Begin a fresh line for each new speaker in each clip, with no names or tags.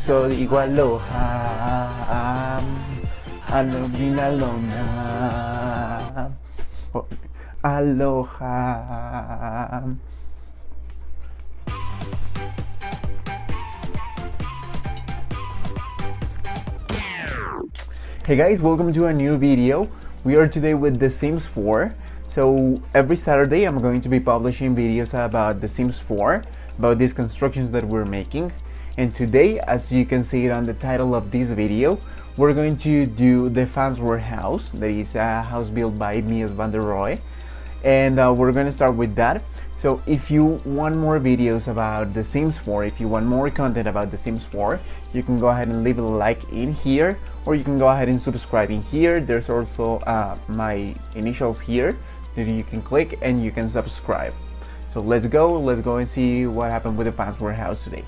So digo aloha, aloha, aloha. Hey guys, welcome to a new video. We are today with The Sims 4. So every Saturday I'm going to be publishing videos about The Sims 4, about these constructions that we're making. And today, as you can see it on the title of this video, we're going to do the Farnsworth house. That is a house built by Mies van der Rohe. And we're going to start with that. So if you want more videos about The Sims 4, if you want more content about The Sims 4, you can go ahead and leave a like in here, or you can go ahead and subscribe in here. There's also my initials here that you can click and you can subscribe. So let's go and see what happened with the Farnsworth house today.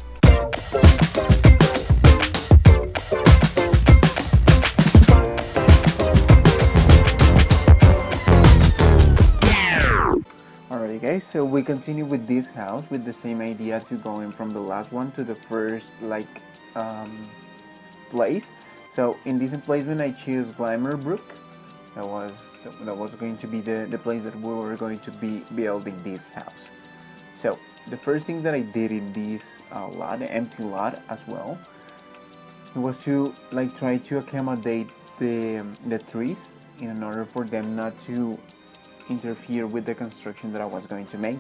Alright guys, so we continue with this house with the same idea to going from the last one to the first place. So in this emplacement I choose Glimmerbrook. That was going to be the place that we were going to be building this house. So the first thing that I did in this lot, the empty lot as well, it was to try to accommodate the trees in order for them not to interfere with the construction that I was going to make.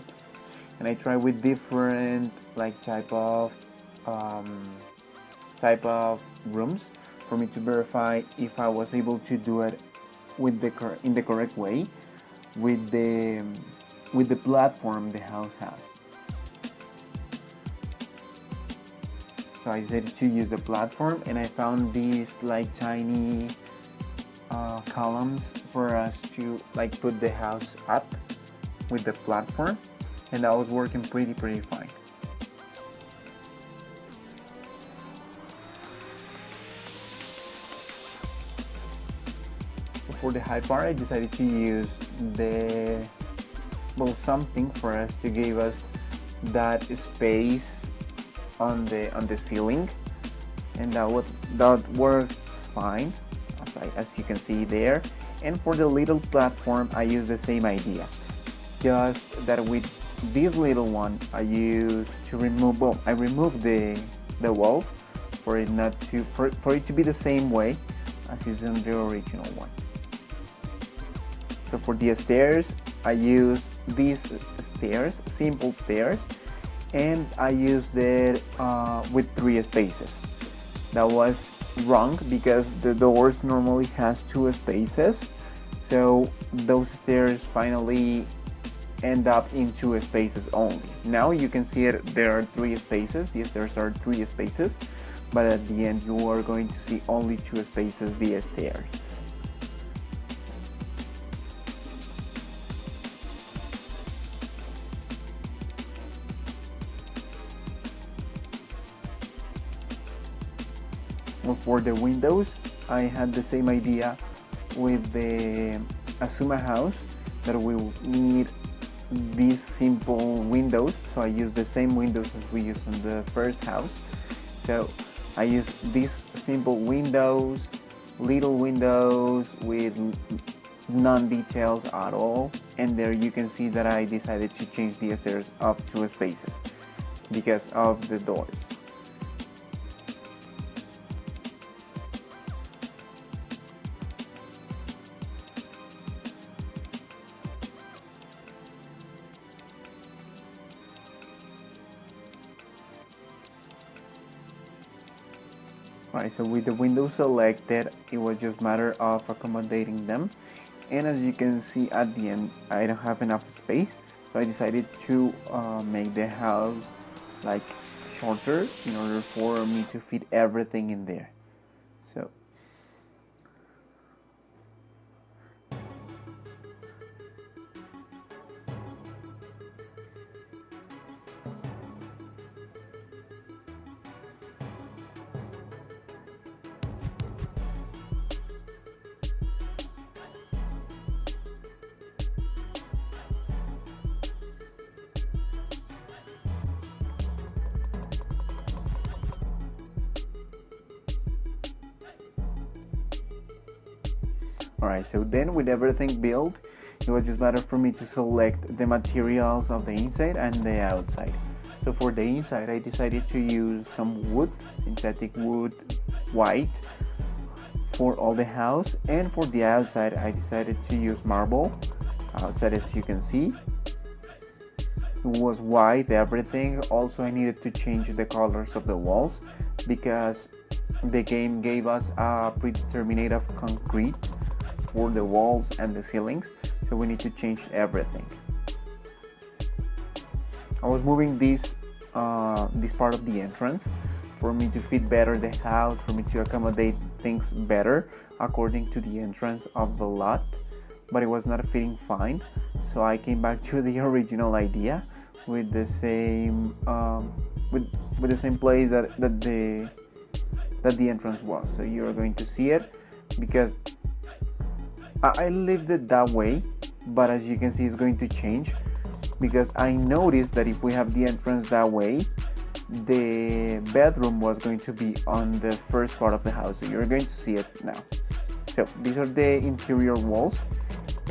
And I tried with different type of rooms for me to verify if I was able to do it with in the correct way with the platform the house has. So I decided to use the platform, and I found these tiny columns for us to put the house up with the platform, and that was working pretty fine. For the high part, I decided to use something for us to give us that space on the ceiling, and that works fine, as you can see there. And for the little platform, I use the same idea, just that with this little one I used to remove. Well, I removed the walls for it to be the same way as is in the original one. So for the stairs, I used these stairs, simple stairs, and I used it with 3 spaces. That was wrong because the doors normally has 2 spaces, so those stairs finally end up in 2 spaces only. Now you can see it, there are 3 spaces, the stairs are 3 spaces, but at the end you are going to see only 2 spaces via stairs. For the windows, I had the same idea with the Azuma House, that we need these simple windows, so I used the same windows as we used in the first house. So I used these simple windows, little windows with non-details at all, and there you can see that I decided to change the stairs up 2 spaces because of the doors. Alright, so with the windows selected, it was just a matter of accommodating them. And as you can see at the end, I don't have enough space, so I decided to make the house shorter in order for me to fit everything in there. So Alright, so then with everything built, it was just matter for me to select the materials of the inside and the outside. So for the inside, I decided to use some wood, synthetic wood, white, for all the house, and for the outside, I decided to use marble. Outside, as you can see, it was white, everything. Also, I needed to change the colors of the walls because the game gave us a predeterminate of concrete for the walls and the ceilings, so we need to change everything. I was moving this part of the entrance for me to fit better the house, for me to accommodate things better according to the entrance of the lot, but it was not fitting fine. So I came back to the original idea with the same with the same place that the entrance was. So you're going to see it because I left it that way, but as you can see, it's going to change because I noticed that if we have the entrance that way, the bedroom was going to be on the first part of the house. So you're going to see it now. So these are the interior walls,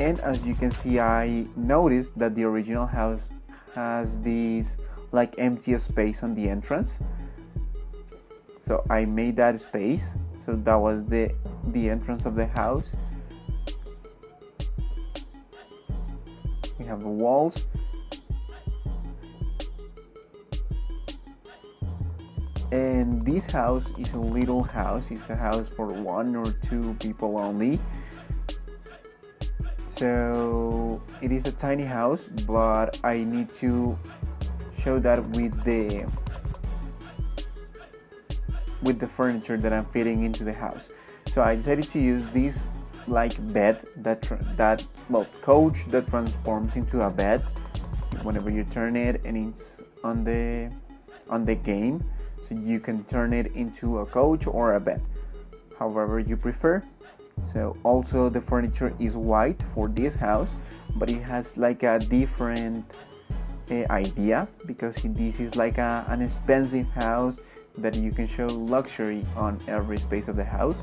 and as you can see, I noticed that the original house has this like empty space on the entrance. So I made that space. So that was the entrance of the house. We have the walls. And this house is a little house. It's a house for 1 or 2 people only. So it is a tiny house, but I need to show that with the furniture that I'm fitting into the house. So I decided to use this like bed couch that transforms into a bed whenever you turn it, and it's on the game. So you can turn it into a couch or a bed, however you prefer. So also the furniture is white for this house, but it has like a different idea because this is like an expensive house that you can show luxury on every space of the house.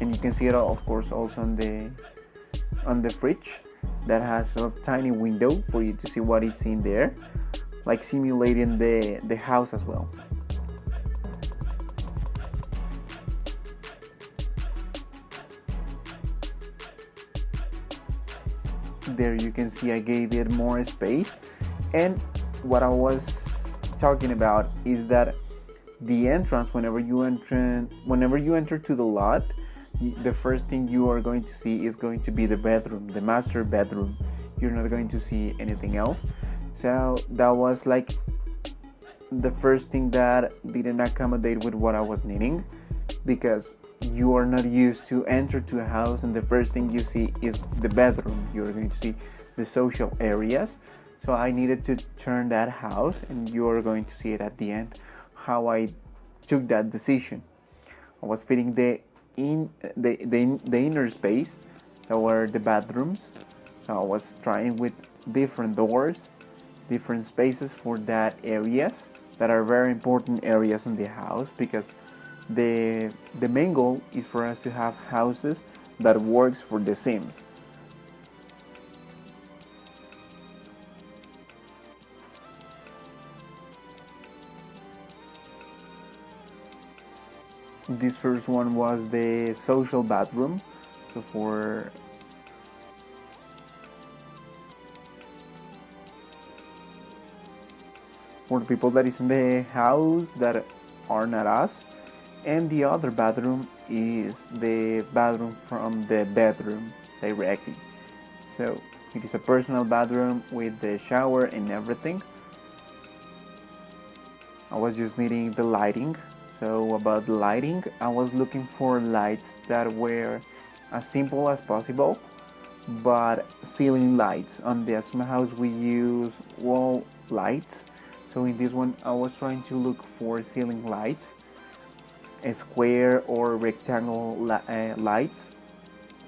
And you can see it of course also on the fridge that has a tiny window for you to see what is in there, like simulating the house as well. There you can see I gave it more space, and what I was talking about is that the entrance, whenever you enter to the lot, the first thing you are going to see is going to be the bedroom, the master bedroom. You're not going to see anything else. So that was like the first thing that didn't accommodate with what I was needing, because you are not used to enter to a house and the first thing you see is the bedroom. You're going to see the social areas. So I needed to turn that house, and you're going to see it at the end how I took that decision. I was fitting the inner space that were the bedrooms. So I was trying with different doors, different spaces for that areas that are very important areas in the house, because the main goal is for us to have houses that works for the Sims. This first one was the social bathroom. So for the people that is in the house that are not us. And the other bathroom is the bathroom from the bedroom directly. So it is a personal bathroom with the shower and everything. I was just needing the lighting. So about the lighting, I was looking for lights that were as simple as possible, but ceiling lights. On the Azuma House we use wall lights. So in this one I was trying to look for ceiling lights, a square or rectangle lights,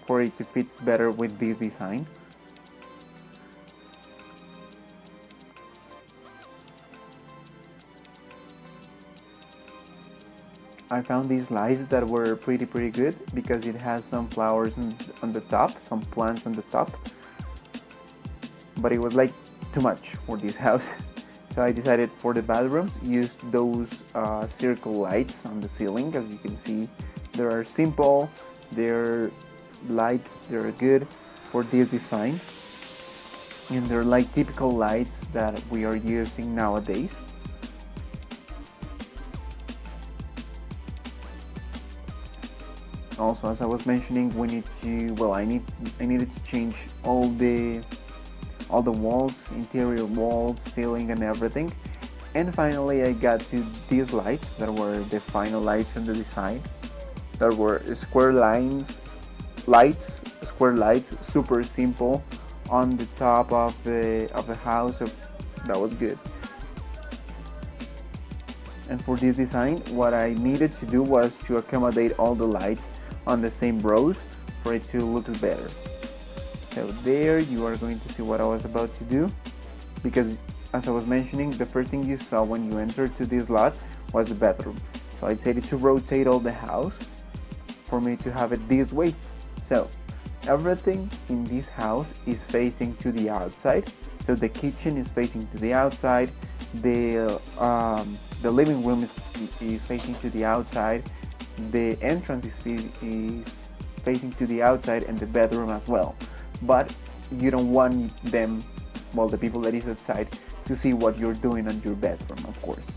for it to fit better with this design. I found these lights that were pretty good because it has some flowers on the top, some plants on the top, but it was like too much for this house. So I decided for the bathrooms, use those circle lights on the ceiling. As you can see, they are simple, they're light, they're good for this design, and they're like typical lights that we are using nowadays. Also, as I was mentioning, we need to, well, I needed to change all the walls, interior walls, ceiling, and everything. And finally, I got to these lights that were the final lights in the design. That were square lights, super simple, on the top of the house. That was good. And for this design, what I needed to do was to accommodate all the lights on the same rows for it to look better. So there you are going to see what I was about to do, because as I was mentioning, the first thing you saw when you entered to this lot was the bathroom. So I decided to rotate all the house for me to have it this way. So everything in this house is facing to the outside. So the kitchen is facing to the outside, the living room is facing to the outside, the entrance is facing to the outside, and the bedroom as well. But you don't want them, well, the people that is outside, to see what you're doing on your bedroom, of course.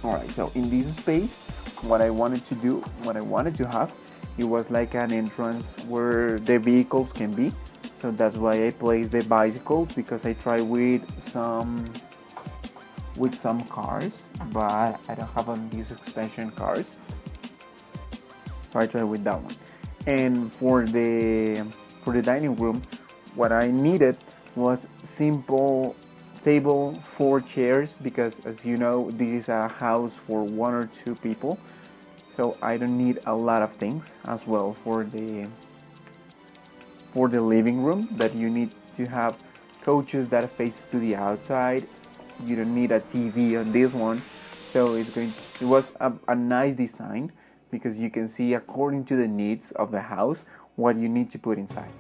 Alright, so in this space, what I wanted to have, it was like an entrance where the vehicles can be. So that's why I placed the bicycles, because I tried with some cars, but I don't have on these expansion cars. So I tried with that one. And for the dining room, what I needed was simple table, 4 chairs, because as you know, this is a house for 1 or 2 people. So I don't need a lot of things as well for the living room, that you need to have couches that face to the outside. You don't need a TV on this one. So it was a nice design, because you can see according to the needs of the house what you need to put inside.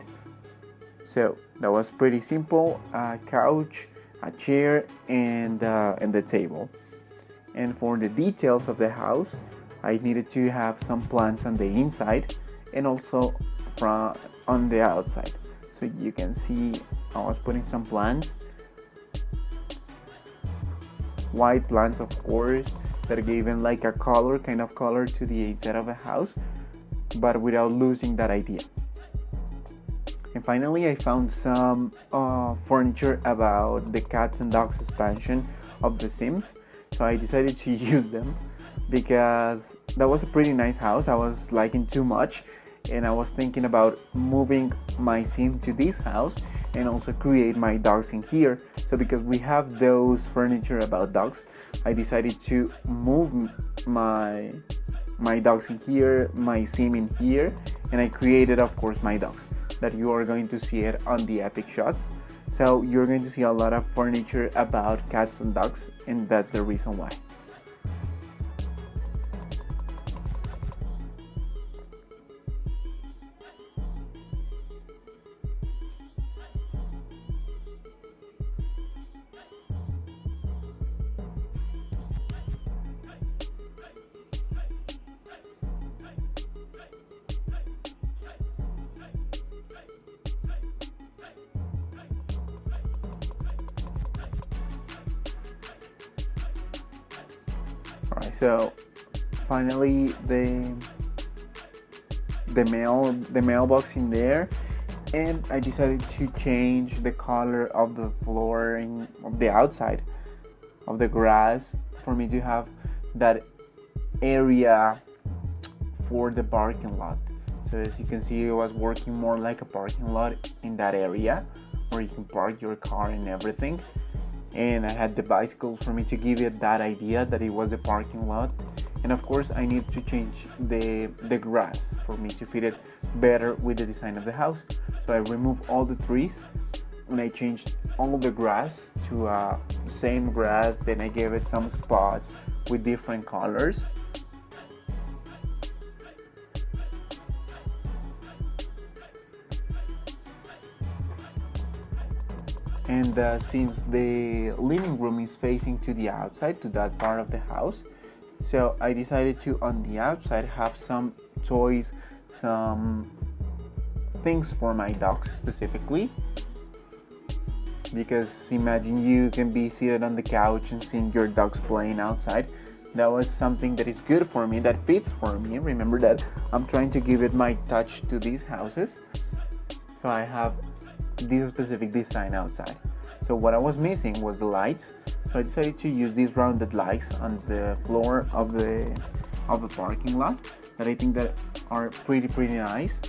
So that was pretty simple: a couch, a chair, and the table. And for the details of the house, I needed to have some plants on the inside and also on the outside. So you can see I was putting some plants, white plants of course, that gave them like a kind of color to the inside of the house, but without losing that idea. And finally, I found some furniture about the cats and dogs expansion of The Sims. So I decided to use them, because that was a pretty nice house. I was liking too much, and I was thinking about moving my sim to this house and also create my dogs in here. So because we have those furniture about dogs, I decided to move my dogs in here, my sim in here, and I created, of course, my dogs, that you are going to see it on the epic shots. So you're going to see a lot of furniture about cats and dogs, and that's the reason why. Alright, so finally the mailbox in there, and I decided to change the color of the flooring of the outside of the grass for me to have that area for the parking lot. So as you can see, it was working more like a parking lot in that area where you can park your car and everything. And I had the bicycles for me to give it that idea that it was a parking lot. And of course I need to change the grass for me to fit it better with the design of the house. So I removed all the trees and I changed all the grass to same grass. Then I gave it some spots with different colors. And since the living room is facing to the outside, to that part of the house, so I decided to, on the outside, have some toys, some things for my dogs specifically. Because imagine you can be seated on the couch and seeing your dogs playing outside. That was something that is good for me, that fits for me. Remember that I'm trying to give it my touch to these houses. So I have this specific design outside. So what I was missing was the lights. So I decided to use these rounded lights on the floor of the parking lot that I think that are pretty nice,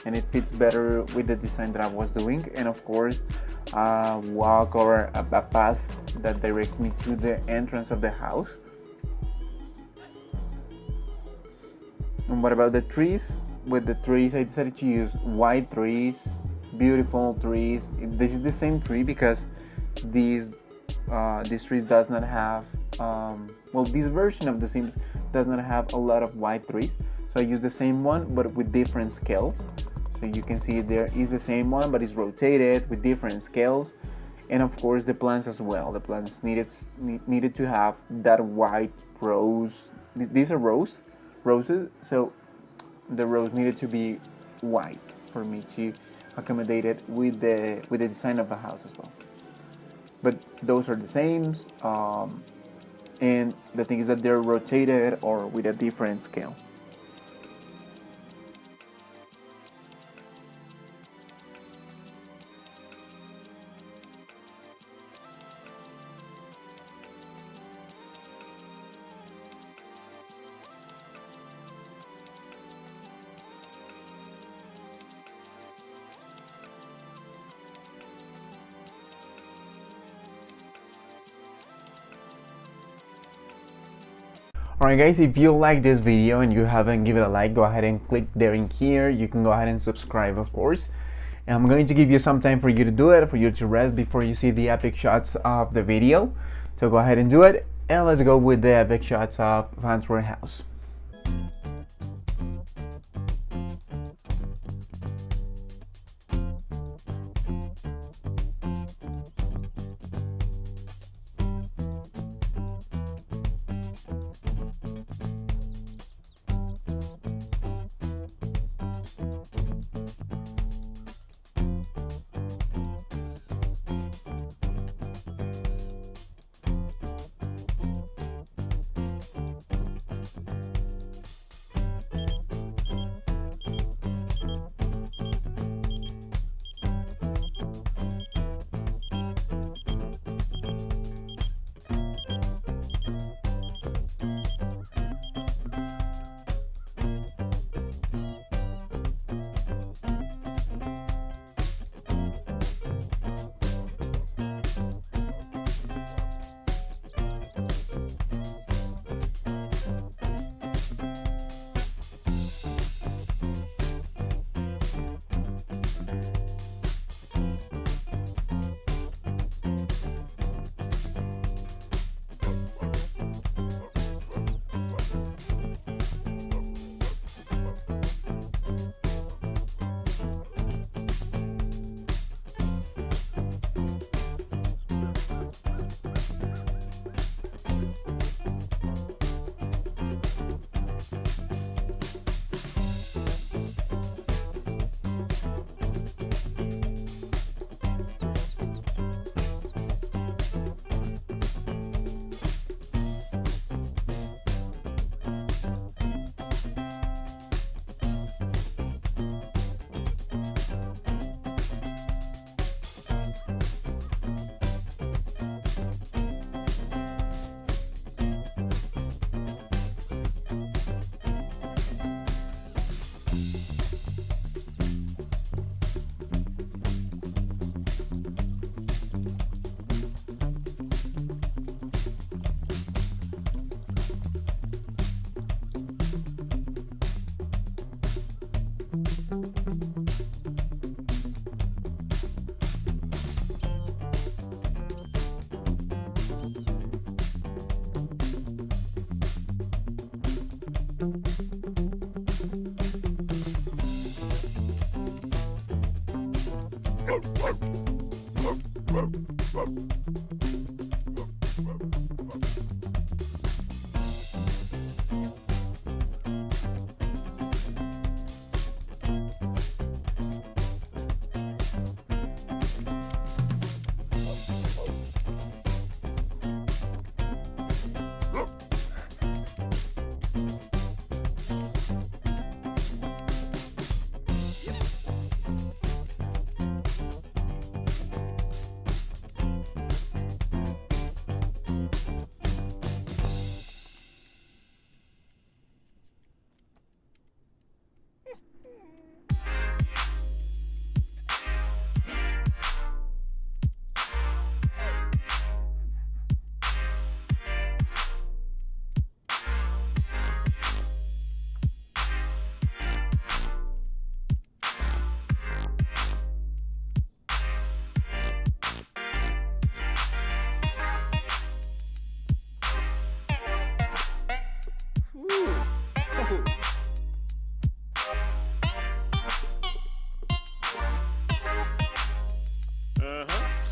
and it fits better with the design that I was doing. And of course, a walk or a path that directs me to the entrance of the house. And what about the trees? With the trees, I decided to use white trees, beautiful trees. This is the same tree because this tree does not have this version of the Sims does not have a lot of white trees, so I use the same one but with different scales. So you can see there is the same one but it's rotated with different scales. And of course the plants as well. The plants needed to have that white rose. These are roses, so the rose needed to be white for me to accommodate it with the design of the house as well. But those are the same, and the thing is that they're rotated or with a different scale. Alright guys, if you like this video and you haven't given it a like, go ahead and click there in here. You can go ahead and subscribe, of course. And I'm going to give you some time for you to do it, for you to rest before you see the epic shots of the video. So go ahead and do it, and let's go with the epic shots of Farnsworth house.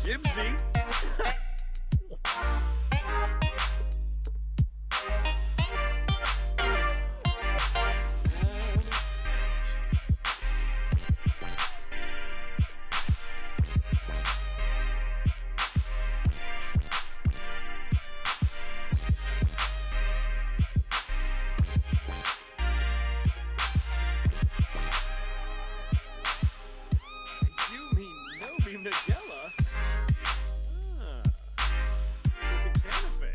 Gibbsy. You mean Nobi Nadella? Cafe.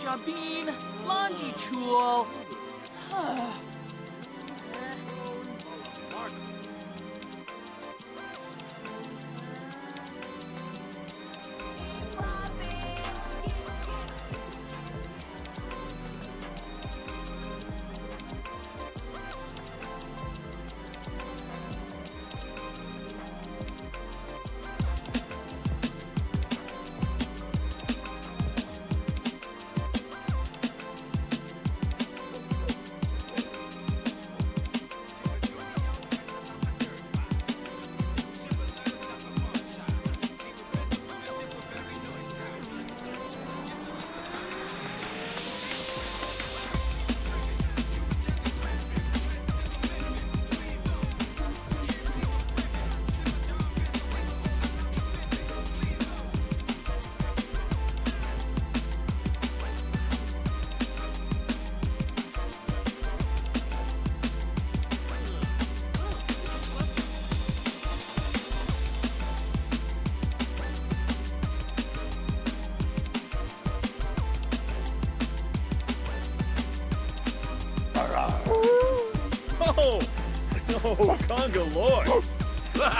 Jabin, laundry tool.
Oh, conga lord. Hoopla.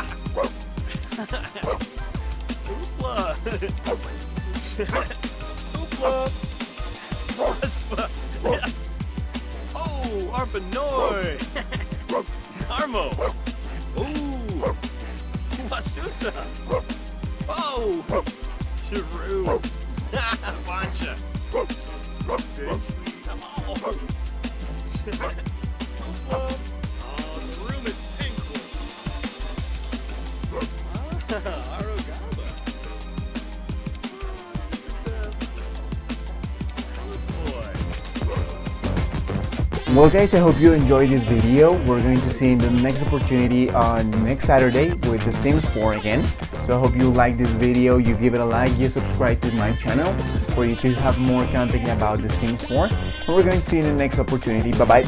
Hoopla. Raspa. Oh, Arpanoi. Armo. Ooh. Masusa. Oh. Teru. Pancha. Oh, the room is tinkling. Arugaba.
Well guys, I hope you enjoyed this video. We're going to see in the next opportunity on next Saturday with The Sims 4 again. So I hope you like this video, you give it a like, you subscribe to my channel for you to have more content about The Sims 4. And we're going to see you in the next opportunity. Bye bye.